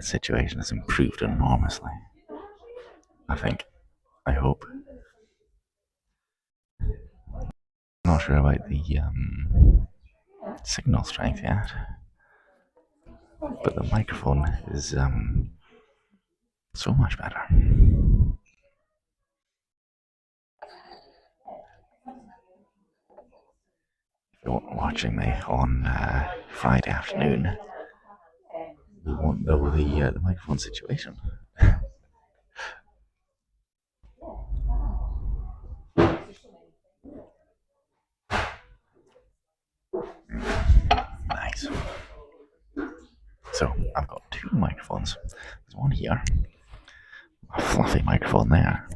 situation has improved enormously. I think. I hope. Not sure about the signal strength yet, but the microphone is so much better. If you're watching me on Friday afternoon, you won't know the microphone situation. Nice. So I've got two microphones. There's one here, a fluffy microphone there,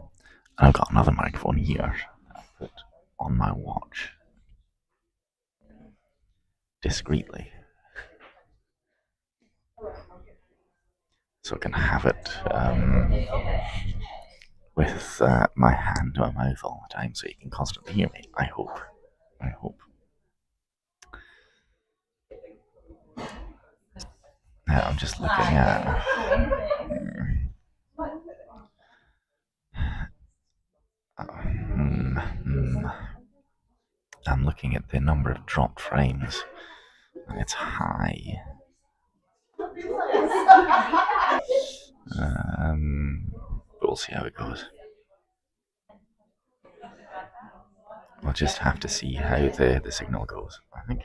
and I've got another microphone here that I put on my watch discreetly, so I can have it with my hand to my mouth all the time, so you can constantly hear me. I hope. Now I'm just looking at. I'm looking at the number of dropped frames, and it's high. We'll see how it goes. We'll just have to see how the signal goes, I think.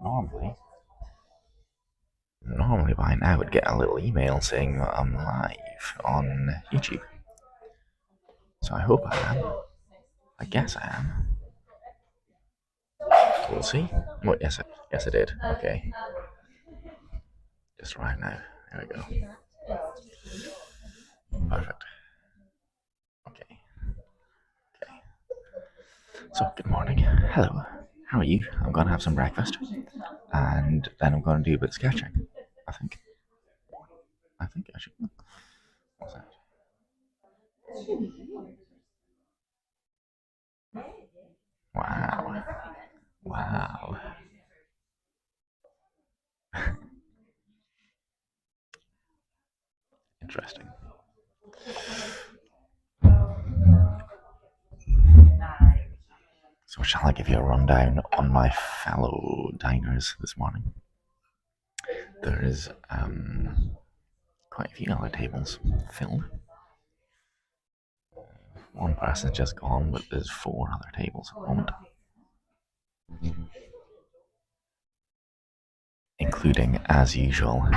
Okay. Normally by now I would get a little email saying that I'm live on YouTube. So I hope I am. I guess I am. We'll see. Well, yes I did. Okay. Just right now. There we go. Perfect. Okay. So, good morning. Hello. How are you? I'm gonna have some breakfast, and then I'm gonna do a bit of sketching. I think I should. What's that? Wow. Interesting. So shall I give you a rundown on my fellow diners this morning? There is quite a few other tables filled. One person's just gone, but there's 4 other tables at the moment, including, as usual,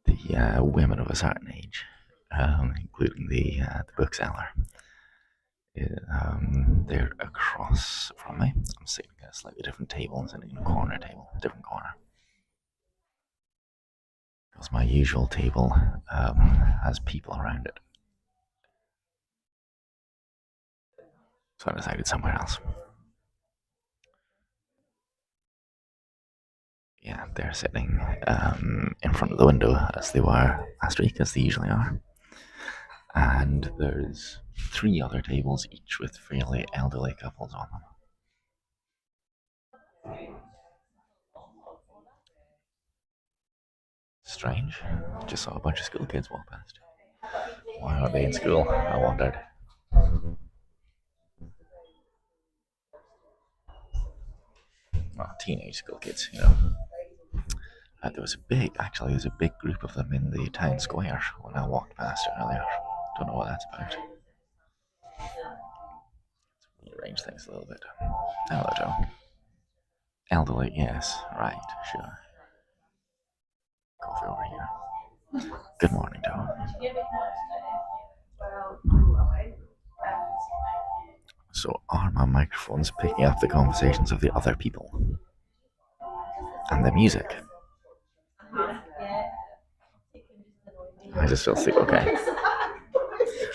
the women of a certain age, including the bookseller. They're across from me. I'm sitting at a slightly different table and sitting in a corner table, a different corner. Because my usual table has people around it. So I decided somewhere else. Yeah, they're sitting in front of the window as they were last week, as they usually are. And there's 3 other tables, each with fairly elderly couples on them. Strange. Just saw a bunch of school kids walk past. Why are they in school? I wondered. Well, teenage school kids, you know. There was a big group of them in the town square when I walked past earlier. Don't know what that's about. Let's rearrange things a little bit. Hello, Joe. Elderly, yes, right, sure. Coffee over here. Good morning, Joe. So, are my microphones picking up the conversations of the other people? And the music? I just still see, okay.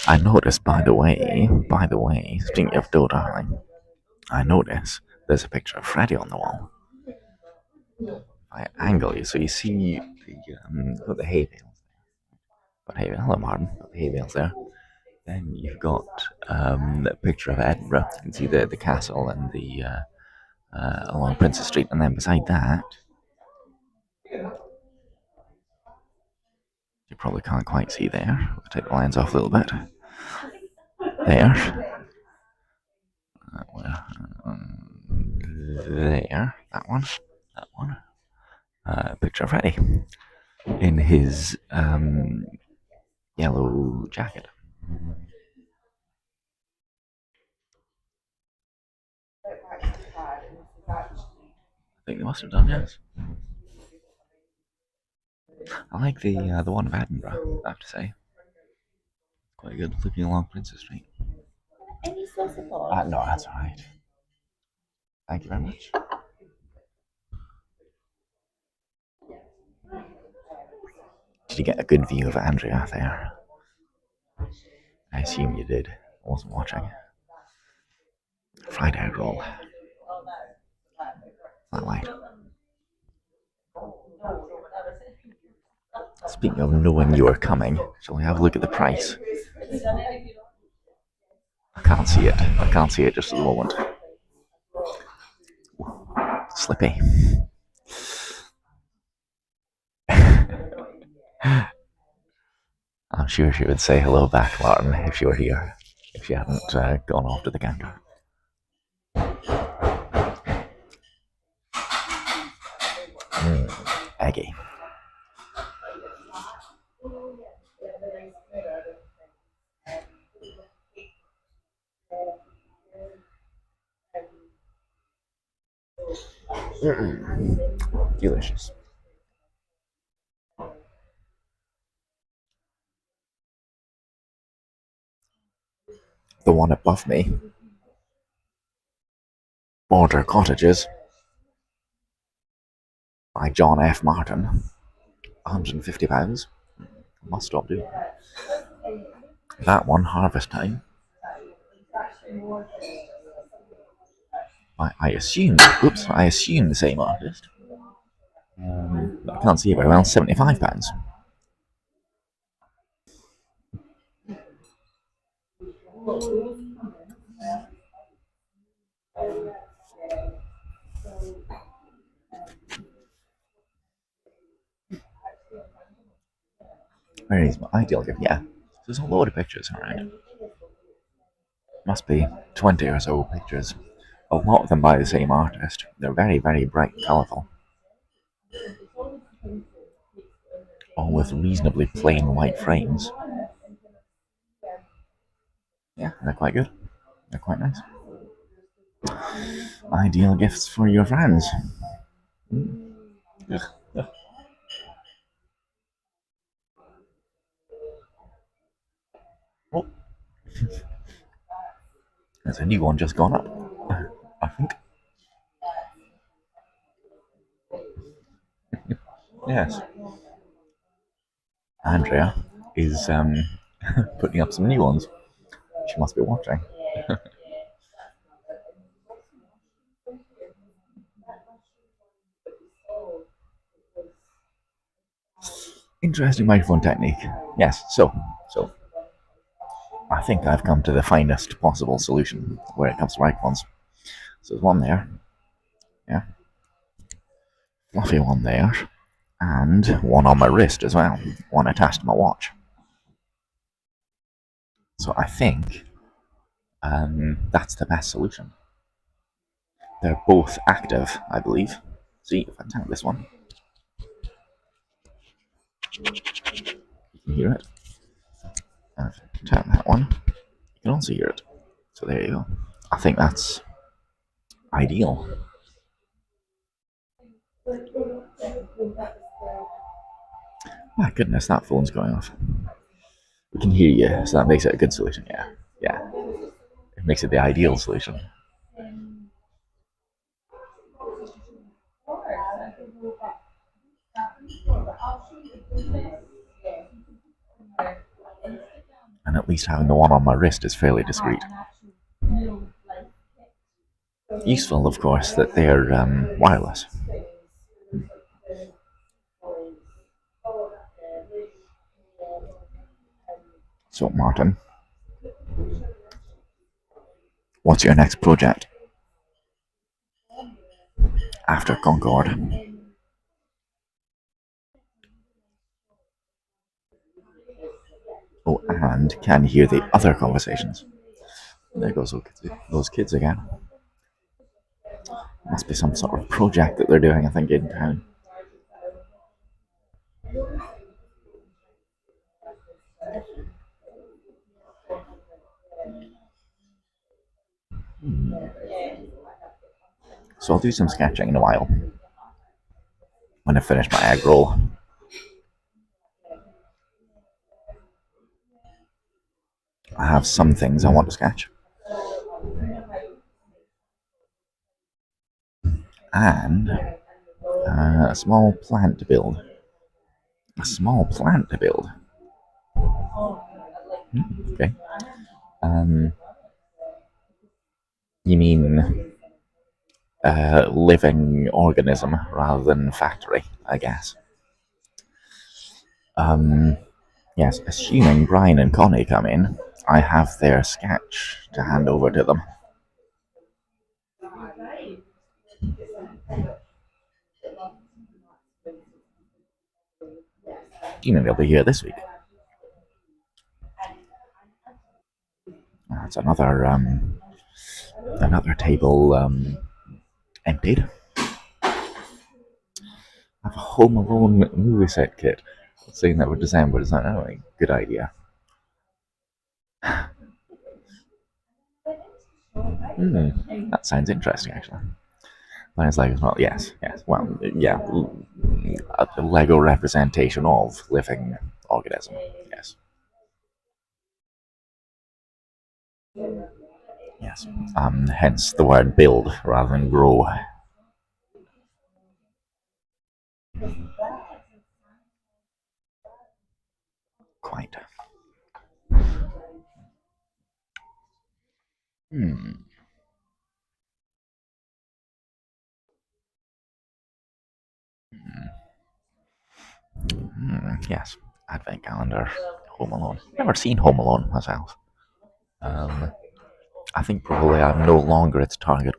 I noticed, by the way, speaking of Doe Darling, I noticed there's a picture of Freddy on the wall. I angle you so you see the hay bales. But hey, hello Martin, the hay bales there. Then you've got a picture of Edinburgh. You can see the castle and the along Princess Street, and then beside that, you probably can't quite see there. We'll take the lens off a little bit. There. There. That one. That one. Picture of Freddy in his yellow jacket. I think they must have done, yes. I like the one of Edinburgh, I have to say. Quite good looking along Princess Street. Any sauce support? No, that's alright. Thank you very much. Did you get a good view of Andrea there? I assume you did. I wasn't watching. Fried egg roll. That light. Speaking of knowing you are coming, shall we have a look at the price? I can't see it. I can't see it just at the moment. Slippy. I'm sure she would say hello back, Martin, if she were here. If she hadn't gone off to the counter. Aggie. Delicious. The one above me, Border Cottages, by John F. Martin, £150. Must stop doing that one, Harvest Time. I assume the same artist. I can't see it very well. £75. Where is my ideal gift? Yeah, there's a load of pictures around. Must be 20 or so pictures. A lot of them by the same artist. They're very, very bright and colourful. All with reasonably plain white frames. Yeah, they're quite good. They're quite nice. Ideal gifts for your friends. Oh. There's a new one just gone up, I think. Yes. Andrea is putting up some new ones. She must be watching. Interesting microphone technique. Yes, so I think I've come to the finest possible solution where it comes to microphones. So there's one there. Yeah. Fluffy one there. And one on my wrist as well. One attached to my watch. So I think that's the best solution. They're both active, I believe. See, if I tap this one, you can hear it. And if I tap that one, you can also hear it. So there you go. I think that's ideal. My goodness, that phone's going off. We can hear you, so that makes it a good solution. Yeah. It makes it the ideal solution. And at least having the one on my wrist is fairly discreet. Useful, of course, that they're wireless. So, Martin, What's your next project after Concord? Oh, and can hear the other conversations. There goes those kids again. Must be some sort of project that they're doing, I think, in town. So I'll do some sketching in a while when I finish my egg roll. I have some things I want to sketch. And a small plant to build. A small plant to build. Okay. You mean living organism rather than factory, I guess. Yes, assuming Brian and Connie come in, I have their sketch to hand over to them. You know they'll be here this week. That's another table emptied. I have a Home Alone movie set kit. Saying that for December is not a good idea. That sounds interesting, actually. But it's like, well, yes, well, yeah, a Lego representation of living organism, yes. Yes. Hence the word build rather than grow. Quite. Yes. Advent calendar, Home Alone. Never seen Home Alone myself. I think probably I'm no longer its target.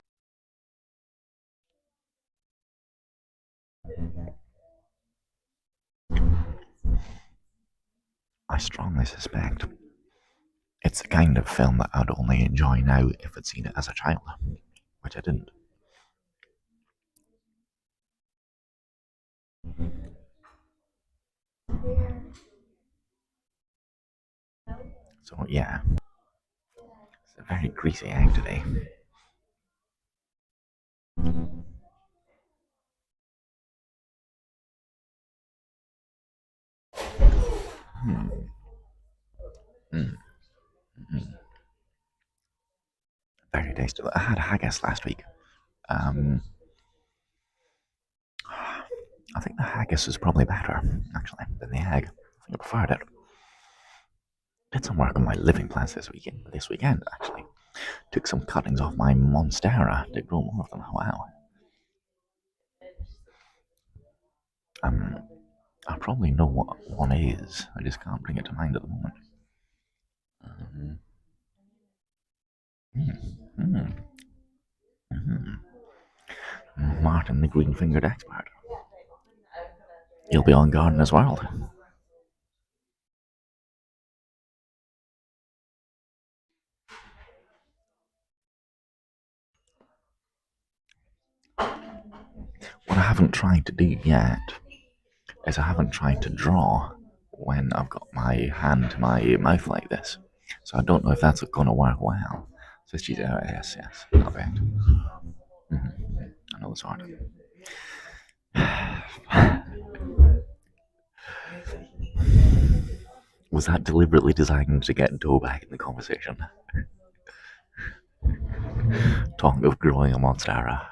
I strongly suspect it's the kind of film that I'd only enjoy now if I'd seen it as a child, which I didn't. So yeah, it's a very greasy egg today. Very tasty. I had haggis last week. Um, I think the haggis is probably better, actually, than the egg. I think I preferred it. Did some work on my living plants this weekend, actually. Took some cuttings off my monstera to grow more of them. Wow. I probably know what one is. I just can't bring it to mind at the moment. Martin, the green-fingered expert. He'll be on Gardener's World. What I haven't tried to do yet is I haven't tried to draw when I've got my hand to my mouth like this. So I don't know if that's going to work well. So she's, yes, not bad. I know the sort. Was that deliberately designed to get Doe back in the conversation? Talking of growing a monstera.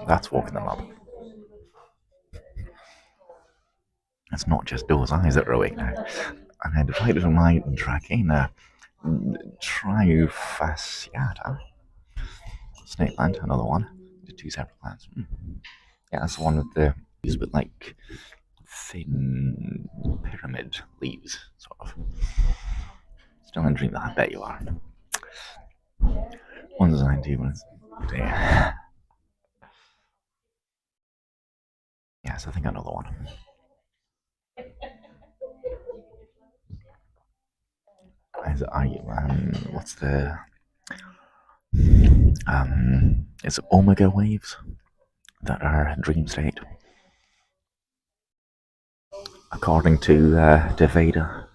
That's walking them up. It's not just Doe's eyes that are awake now. And I decided on my Dracena trifasciata. Snake plant, another one. Did two separate plants. Yeah, that's the one with the leaves with like thin pyramid leaves, sort of. Still in dream, I bet you are. One's 90, one's. Yeah. Yes, I think another one. What's the it's omega waves that are dream state, according to Veda.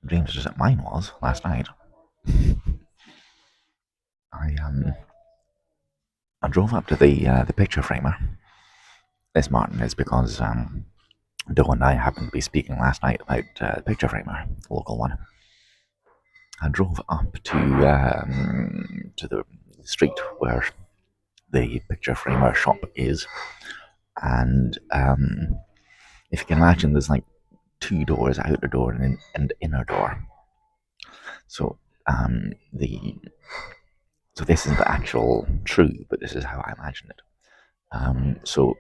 Dreams just that mine was last night. I drove up to the picture framer. This Martin is because Doe and I happened to be speaking last night about the picture framer, the local one. I drove up to the street where the picture framer shop is, and if you can imagine, there's like two doors, outer door and inner door. So so this isn't the actual true, but this is how I imagine it. So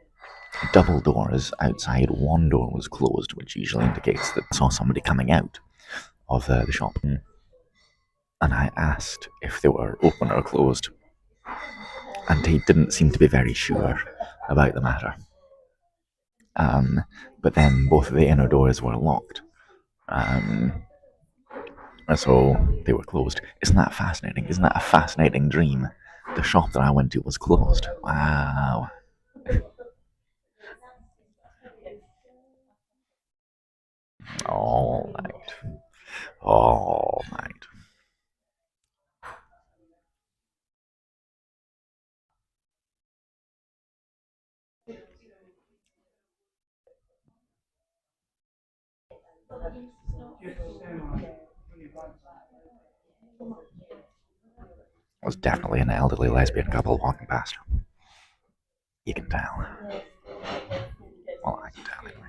double doors outside, one door was closed, which usually indicates that I saw somebody coming out of the shop. And I asked if they were open or closed, and he didn't seem to be very sure about the matter. But then both of the inner doors were locked. So they were closed. Isn't that fascinating? Isn't that a fascinating dream? The shop that I went to was closed. Wow. All night. All night. It was definitely an elderly lesbian couple walking past. You can tell. Well, I can tell anyway.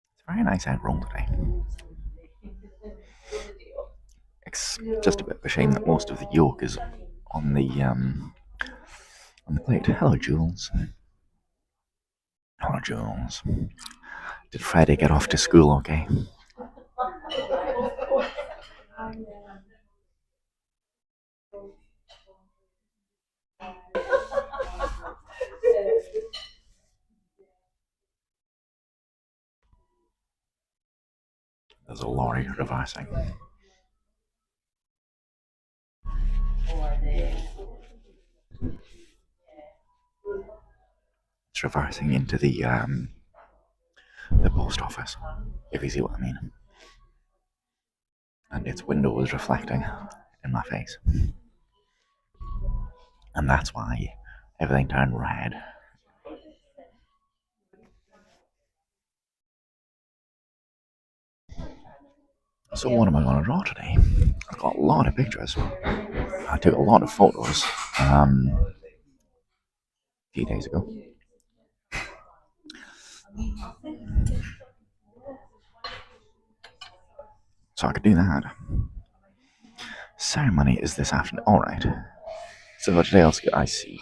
It's a very nice egg roll today. It's just a bit of a shame that most of the yolk is on the plate. Hello, Jules. Hello, Jules. Did Friday get off to school okay? There's a lorry reversing. It's reversing into the post office, if you see what I mean. And its window was reflecting in my face. And that's why everything turned red. So what am I going to draw today? I've got a lot of pictures. I took a lot of photos a few days ago. So I could do that. Ceremony is this afternoon. Alright. So today I see.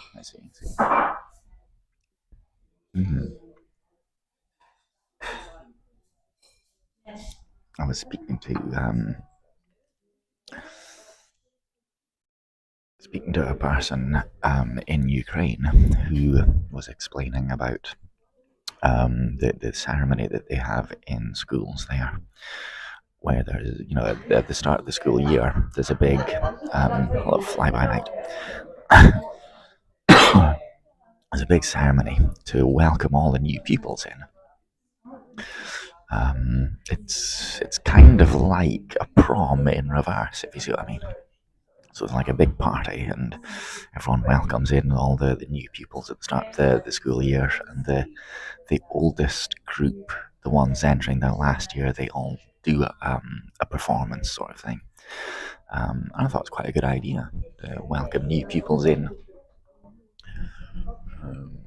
Mm-hmm. I was speaking to a person in Ukraine who was explaining about the ceremony that they have in schools there, where there's, at the start of the school year, there's a big fly-by night. There's a big ceremony to welcome all the new pupils in. It's kind of like a prom in reverse, if you see what I mean. So it's like a big party, and everyone welcomes in all the new pupils at the start of the school year, and the oldest group, the ones entering their last year, they all do a performance sort of thing. And I thought it was quite a good idea to welcome new pupils in. Um,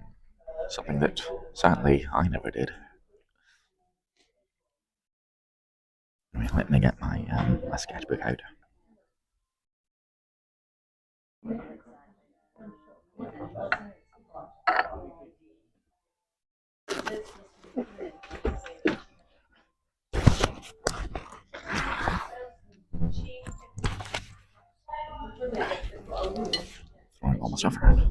Something that sadly I never did. Let me get my sketchbook out. Throwing all my stuff around.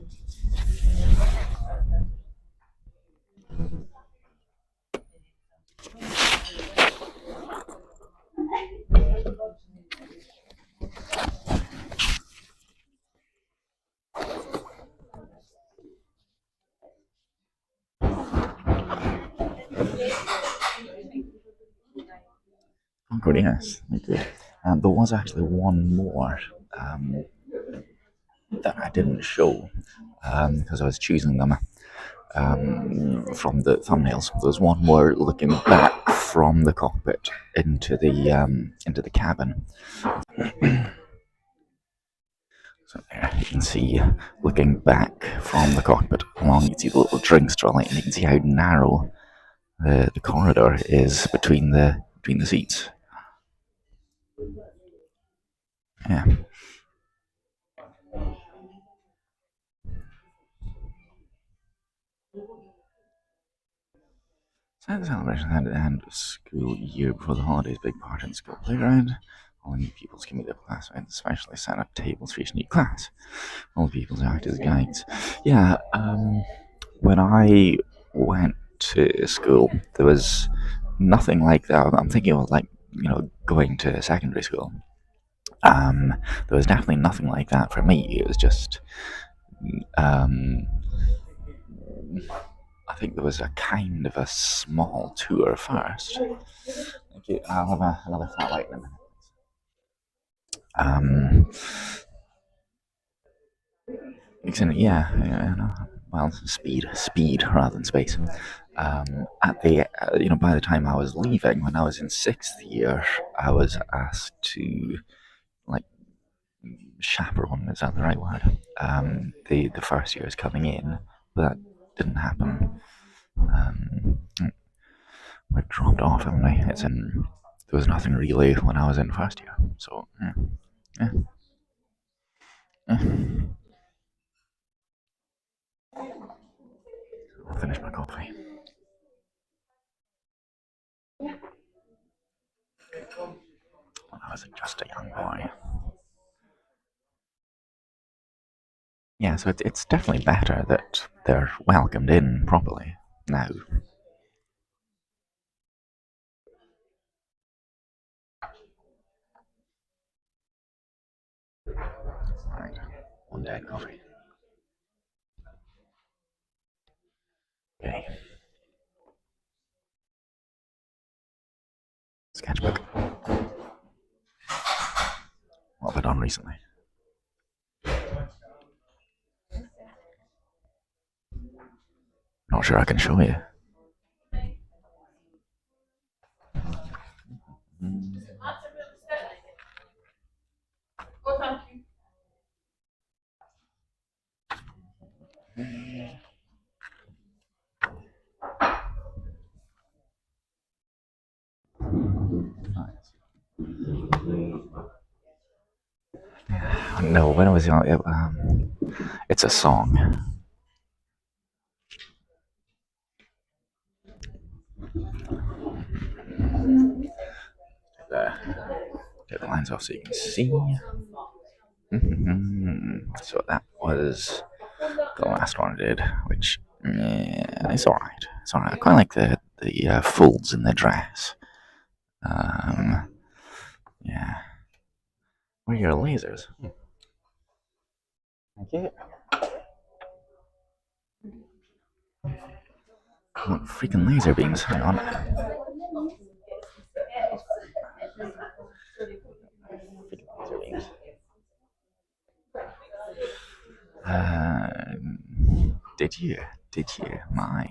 Oh, good, yes, good. There was actually one more that I didn't show because I was choosing them from the thumbnails. There's one more looking back from the cockpit into the cabin. So there you can see, looking back from the cockpit along, you can see the little drinks trolley, and you can see how narrow the corridor is between the seats. Yeah. So the celebration had at the end of the school year before the holidays, big party in the school playground. All the new pupils came to their classmates, especially set up tables for each new class. All the pupils acted as guides. Yeah, when I went to school, there was nothing like that. I'm thinking of like, going to secondary school. There was definitely nothing like that for me. It was just, um, I think there was a kind of a small tour first. Thank you. I'll have another flat white in a minute. Um, no, well, speed rather than space. At the by the time I was leaving, when I was in sixth year, I was asked to like chaperone. Is that the right word? The first years coming in, but that didn't happen. Um, we've dropped off, haven't we? There was nothing really when I was in first year, so yeah. Yeah. I'll finish my coffee. When I was just a young boy. Yeah, so it's definitely better that they're welcomed in properly now. Right, one day coffee. Okay, sketchbook. What have I done recently? Not sure I can show you. No, when I was young, it's a song. The, get the lines off so you can see. So that was the last one I did, which it's alright. It's alright. I quite like the folds in the dress. Yeah. Where are your lasers? Thank you. What freaking laser beams? Hang on. Freaking laser beams. Did you? Did you? My.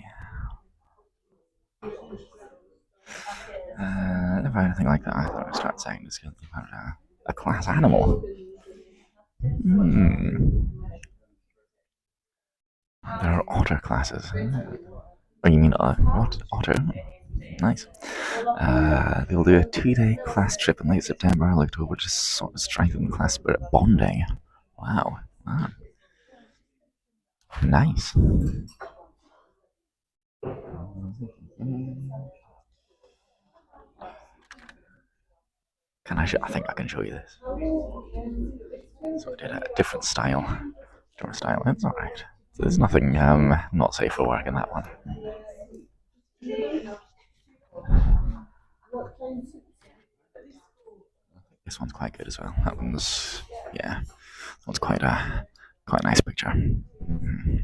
Never had anything like that. I thought I would start saying this because about a class animal. Hmm. There are otter classes. Oh, you mean what? Otter? Nice. They'll do a 2-day class trip in late September, early October, just sort of strengthen class spirit bonding. Wow. Wow. Nice. Can I? I think I can show you this. So I did a different style. Different style. It's all right. So there's nothing not safe for work in that one. This one's quite good as well. That one's yeah. That one's quite a nice picture. Mm-hmm.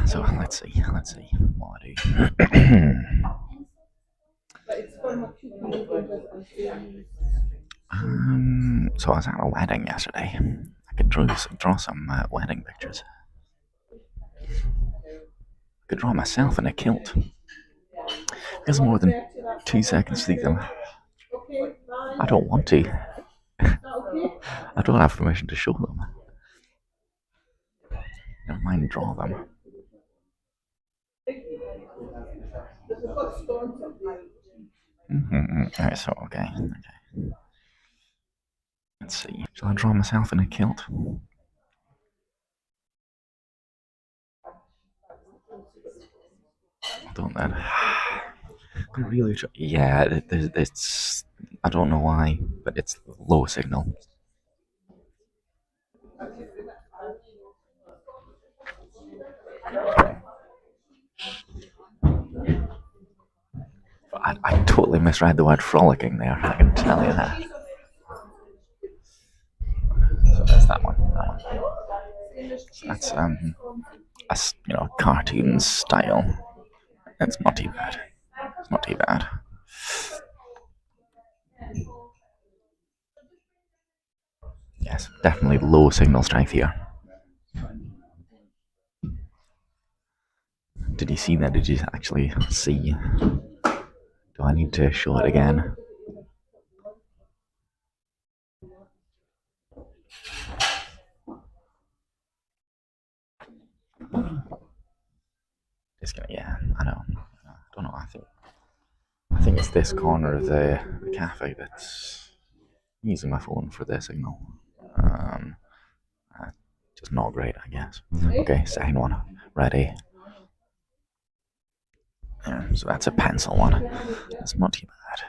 So let's see what I do. So I was at a wedding yesterday. I could draw some wedding pictures. I could draw myself in a kilt. It gives more than 2 seconds to see them. I don't want to. I don't have permission to show them. Never mind draw them. Alright, so okay. Let's see. Shall I draw myself in a kilt? Don't then. Really? Yeah, it's. I don't know why, but it's low signal. I totally misread the word frolicking there. I can tell you that. So that's that one. So that's a cartoon style. It's not too bad. It's not too bad. Yes, definitely low signal strength here. Did you see that? Did you actually see? Do I need to show it again? Just gonna, yeah, I know. I don't know. I think it's this corner of the cafe that's using my phone for the signal. Um, uh, just not great, I guess. Okay, second one. Ready? Yeah, so that's a pencil one. It's not too bad.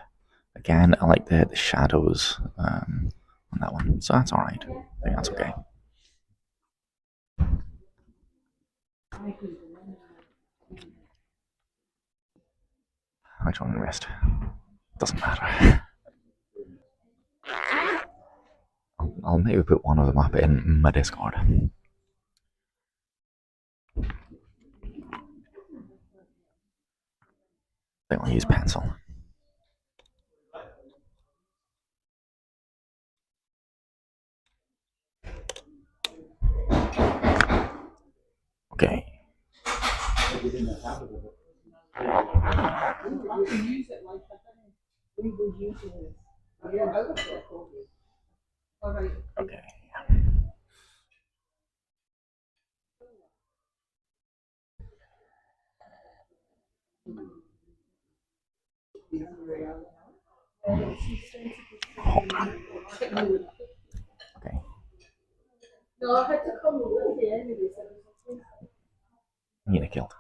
Again, I like the shadows on that one, so that's all right. I think that's okay. Which one wrist? Doesn't matter. I'll maybe put one of them up in my Discord. Then I'll use pencil. Okay. Okay. Hold on. Okay. Need a kilt.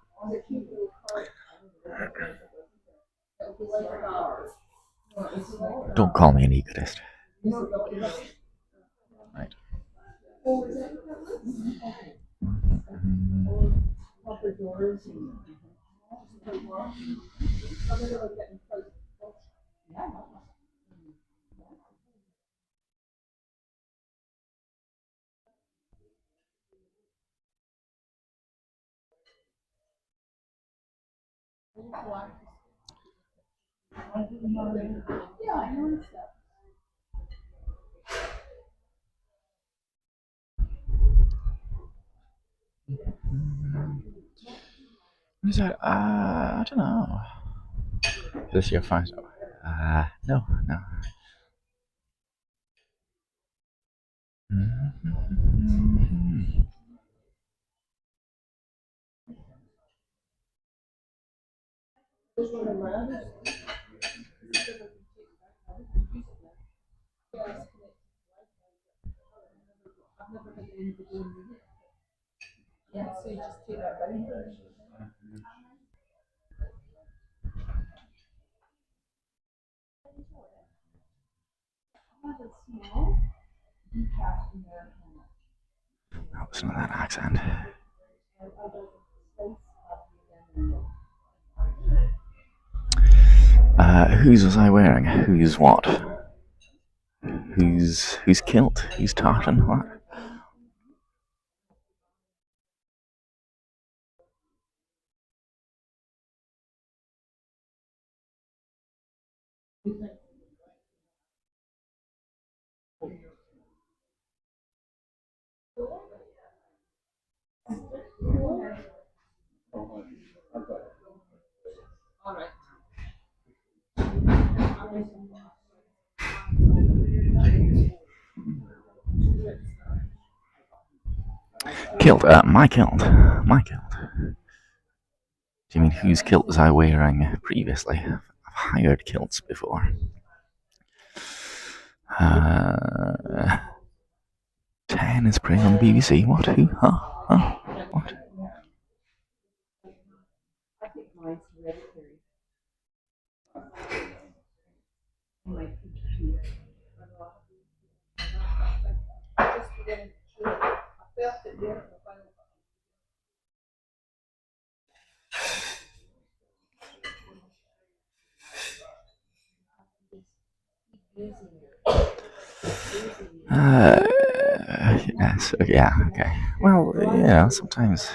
Don't call me an egotist. Right. Is that? I don't know. Is this your phone? No, no. That was not that accent. Whose was I wearing? Who's what? Who's kilt? Who's tartan? What? Kilt. My kilt. My kilt. Do you mean whose kilt was I wearing previously? I've hired kilts before. Ten is playing on the BBC. What? Who? Huh? Huh? What? Yes. Yeah. Okay. Well, yeah. Sometimes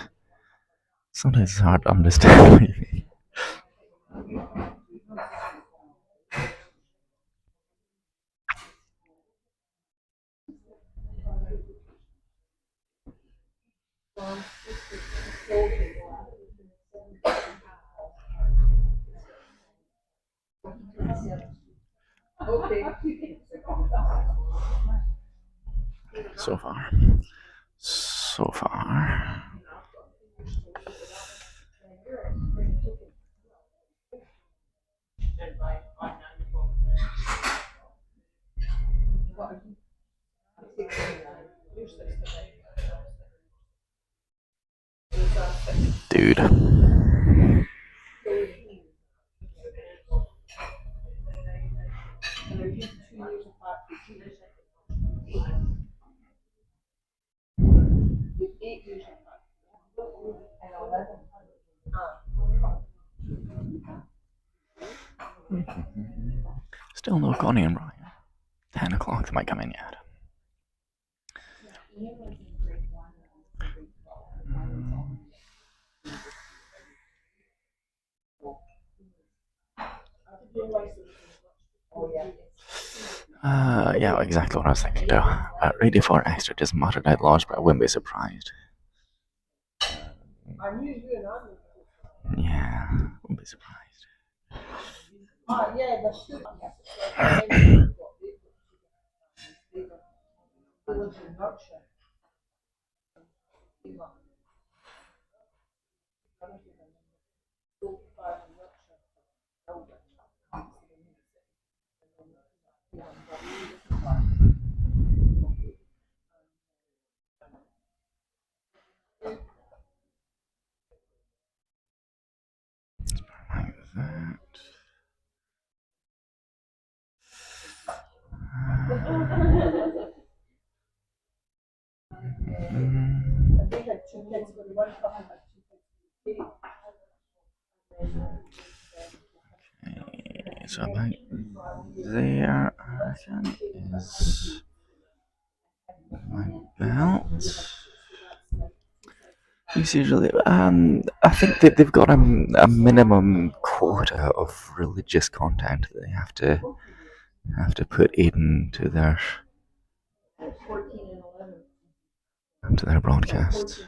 it's hard to understand. So far. So far. Dude. Still no Connie and Brian. 10 o'clock, they might come in yet. Yeah, exactly what I was thinking too. Radio 4 Extra just muttered out loud, but I wouldn't be surprised. Yeah, wouldn't be surprised. Like that. Okay, so about there, I reckon, is my belt. It's usually, I think that they've got a minimum quota of religious content that they have to put into their broadcasts.